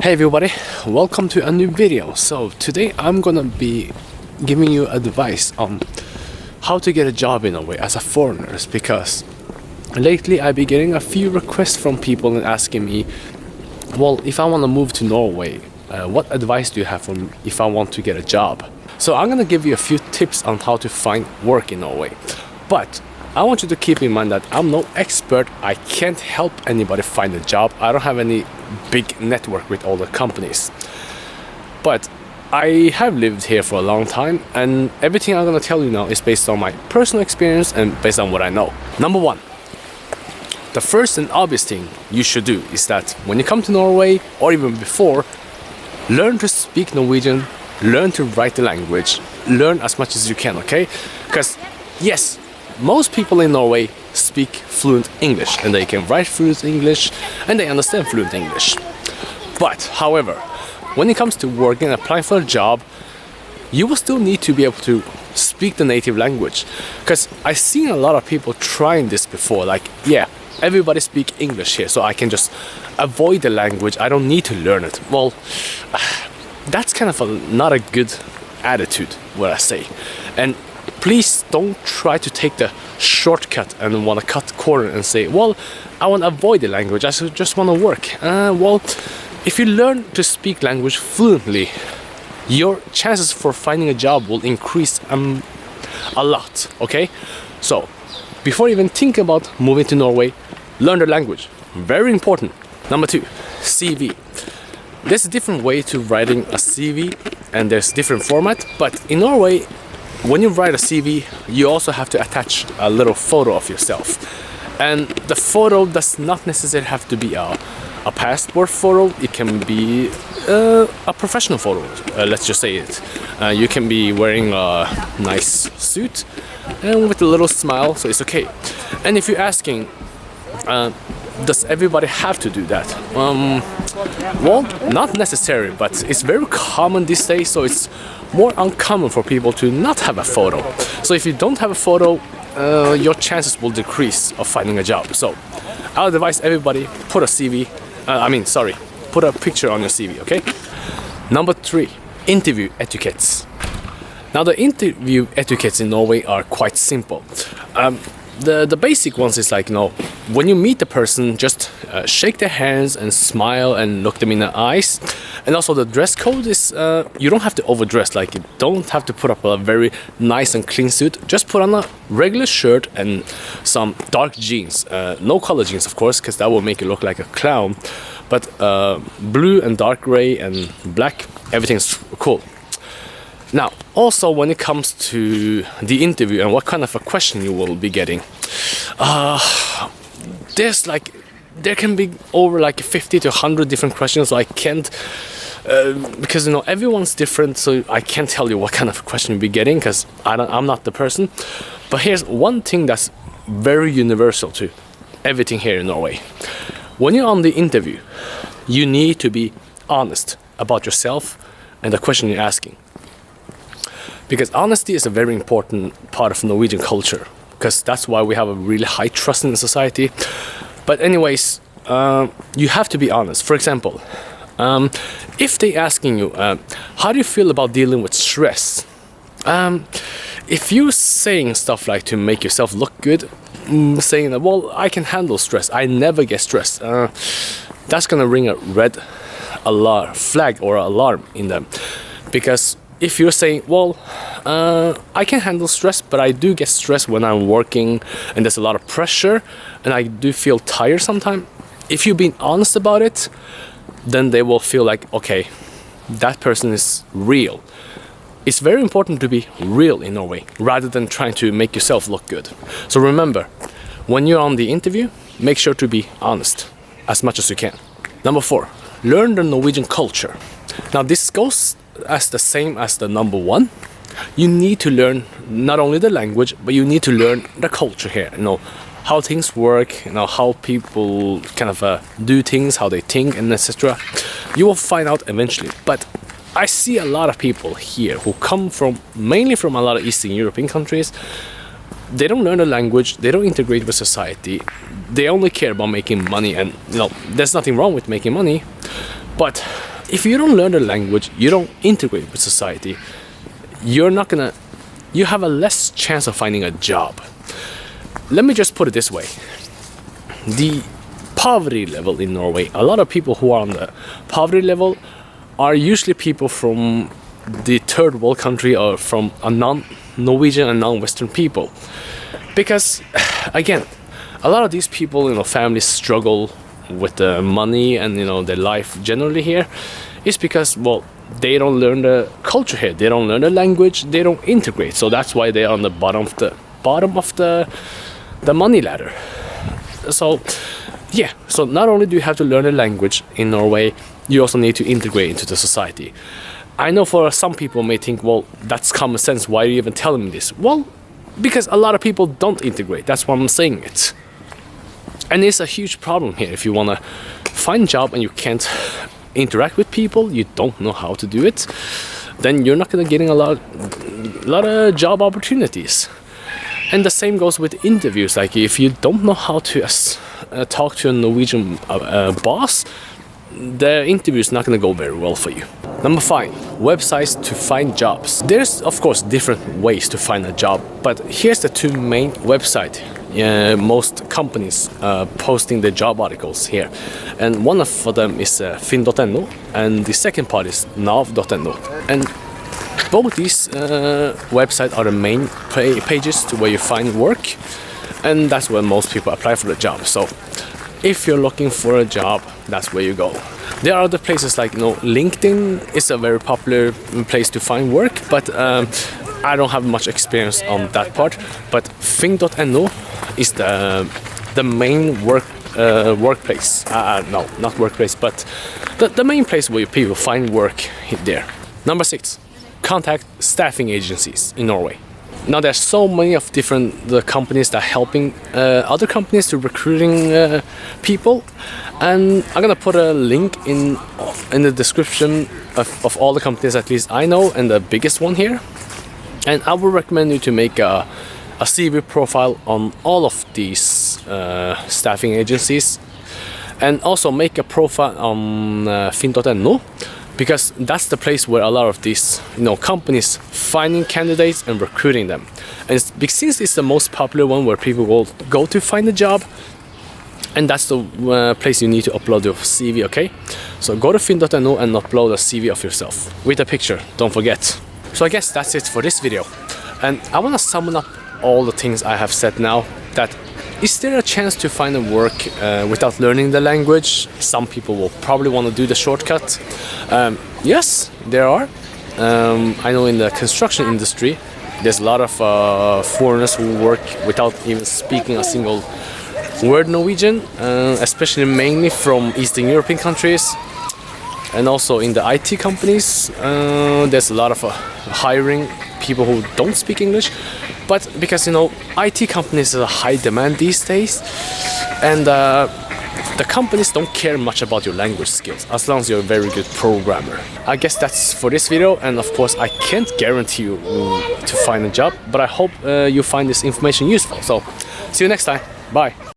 Hey everybody, welcome to a new video. So today I'm gonna be giving you advice on how to get a job in Norway as a foreigner, because lately I've been getting a few requests from people and asking me, well, if I want to move to Norway, what advice do you have for me if I want to get a job? So I'm gonna give you a few tips on how to find work in Norway, but I want you to keep in mind that I'm no expert. I can't help anybody find a job. I don't have any big network with all the companies. But I have lived here for a long time, and everything I'm gonna tell you now is based on my personal experience and based on what I know. Number one, the first and obvious thing you should do is that when you come to Norway, or even before, learn to speak Norwegian, learn to write the language, learn as much as you can, okay? Because yes, most people in Norway speak fluent English, and they can write fluent English, and they understand fluent English. But, however, when it comes to working and applying for a job, you will still need to be able to speak the native language. Because I've seen a lot of people trying this before, like, yeah, everybody speak English here, so I can just avoid the language, I don't need to learn it. Well, that's kind of not a good attitude, what I say. And please don't try to take the shortcut and want to cut corner and say, well, I want to avoid the language, I just want to work. Well, if you learn to speak language fluently, your chances for finding a job will increase a lot, okay? So, before you even think about moving to Norway, learn the language. Very important. Number two, CV. There's a different way to writing a CV, and there's different format, but in Norway, when you write a CV, you also have to attach a little photo of yourself. And the photo does not necessarily have to be a passport photo. It can be a professional photo, let's just say it. You can be wearing a nice suit and with a little smile, so it's okay. And if you're asking, does everybody have to do that? Well, not necessarily, but it's very common these days, so it's more uncommon for people to not have a photo. So if you don't have a photo, your chances will decrease of finding a job. So I'll advise everybody, put a picture on your CV, okay? Number three, interview etiquettes. Now the interview etiquettes in Norway are quite simple. The basic ones is like, when you meet the person, just shake their hands and smile and look them in the eyes. And also the dress code is, you don't have to overdress, like you don't have to put up a very nice and clean suit. Just put on a regular shirt and some dark jeans. No color jeans, of course, because that will make you look like a clown. But blue and dark gray and black, everything's cool. Now, also when it comes to the interview and what kind of a question you will be getting, there can be over like 50 to 100 different questions, so I can't, because everyone's different, so I can't tell you what kind of question you'll be getting, because I'm not the person. But here's one thing that's very universal to everything here in Norway. When you're on the interview, you need to be honest about yourself and the question you're asking. Because honesty is a very important part of Norwegian culture, because that's why we have a really high trust in society. But anyways, you have to be honest. For example, if they're asking you, how do you feel about dealing with stress? If you're saying stuff like to make yourself look good, saying that, well, I can handle stress, I never get stressed, that's gonna ring a red flag or alarm in them. Because if you're saying, well, I can handle stress, but I do get stressed when I'm working and there's a lot of pressure and I do feel tired sometimes. If you're being honest about it, then they will feel like, okay, that person is real. It's very important to be real in Norway rather than trying to make yourself look good. So remember, when you're on the interview, make sure to be honest as much as you can. Number four, learn the Norwegian culture. Now this goes as the same as the number one. You need to learn not only the language, but you need to learn the culture here. How things work, how people kind of do things, how they think, and etc. You will find out eventually. But I see a lot of people here who come mainly from a lot of Eastern European countries. They don't learn the language, they don't integrate with society, they only care about making money, and there's nothing wrong with making money, but if you don't learn the language, you don't integrate with society, you have a less chance of finding a job. Let me just put it this way. The poverty level in Norway, a lot of people who are on the poverty level are usually people from the third world country or from a non-Norwegian and non-Western people. Because, again, a lot of these people, families struggle with the money and, their life generally here. It's because, well, they don't learn the culture here. They don't learn the language. They don't integrate. So that's why they're on the bottom of the money ladder. So, yeah. So not only do you have to learn the language in Norway, you also need to integrate into the society. I know for some people may think, well, that's common sense. Why are you even telling me this? Well, because a lot of people don't integrate. That's why I'm saying it. And it's a huge problem here. If you want to find a job and you can't interact with people, you don't know how to do it, then you're not going to get a lot of job opportunities. And the same goes with interviews. Like if you don't know how to talk to a Norwegian boss, the interview is not going to go very well for you. Number 5, websites to find jobs. There's of course different ways to find a job, but here's the 2 main websites. Most companies posting their job articles here, and one of them is finn.no, and the second part is nav.no. And both these websites are the main pages to where you find work, and that's where most people apply for the job. So if you're looking for a job, that's where you go. There are other places like LinkedIn is a very popular place to find work, but I don't have much experience on that part. But finn.no is the main workplace. No, not workplace, but the main place where people find work there. Number 6, contact staffing agencies in Norway. Now there's so many of different companies that are helping other companies to recruiting people, and I'm gonna put a link in the description of all the companies at least I know, and the biggest one here. And I would recommend you to make a CV profile on all of these staffing agencies, and also make a profile on finn.no, because that's the place where a lot of these companies finding candidates and recruiting them. And since it's the most popular one where people will go to find a job, and that's the place you need to upload your CV, okay? So go to finn.no and upload a CV of yourself with a picture, don't forget. So I guess that's it for this video, and I want to sum up all the things I have said now. That is there a chance to find a work without learning the language? Some people will probably want to do the shortcut. Yes, there are. I know in the construction industry there's a lot of foreigners who work without even speaking a single word Norwegian, especially mainly from Eastern European countries. And also in the IT companies, there's a lot of hiring people who don't speak English. But because IT companies are high demand these days, and the companies don't care much about your language skills as long as you're a very good programmer. I guess that's for this video, and of course I can't guarantee you to find a job, but I hope you find this information useful. So see you next time. Bye.